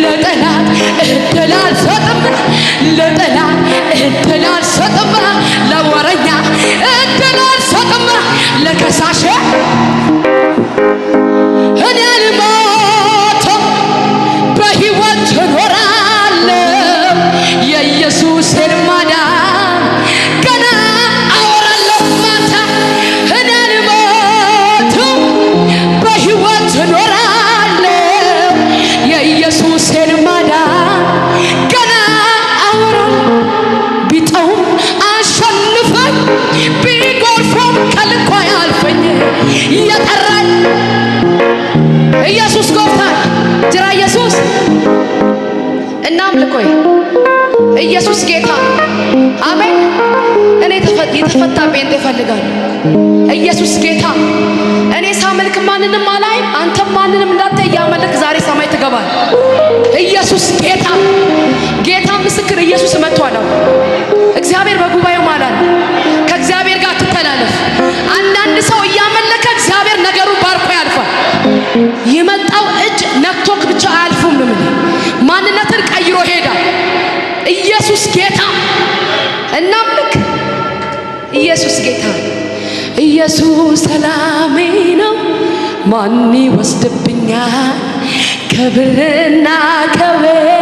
ለጠላት እድል አልሰጥም ለጠላት እድል አልሰጥም ለወረኛ እድል አልሰጥም ለከሳሽ እኔ አልሞትም በሕይወት እኖራለሁ የኢየሱስን ማዳን ገና አወራለሁ ማታ እኔ አልሞትም በሕይወት እኖራለሁ የኢየሱስን ማዳን ገና አወራለሁ ቢጠውም አሸንፈኝ ቢጎርፎም ከልኮ ያልፈኝ እየጠራኝ ኢየሱስ ጎፍታል ጅራ ኢየሱስ እናምልኮይ ኢየሱስ ጌታ አሜን። እኔ የተፈታ ጴንጤ እፈልጋለሁ። ኢየሱስ ጌታ እኔ ሳመልክ ማንንም አላይም። አንተም ማንንም እንዳታይ እያመለክ ዛሬ ሰማይ ትገባል። ኢየሱስ ጌታ ጌታ ምስክር ኢየሱስ መጥቷል። እግዚአብሔር በጉባኤው ማላል ከእግዚአብሔር ጋር ትተላለፍ። አንዳንድ ሰው እያመለከ እግዚአብሔር ነገሩን ባርኮ ያልፋል። የመጣው እጅ ነክቶክ ብቻ አያልፉም። ማንነትን ቀይሮ ሄዳል። ኢየሱስ ጌታ እናምልክ። ኢየሱስ ጌታ ኢየሱስ ሰላሜ ነው ማን ይወስድብኛል ክብርና ክብር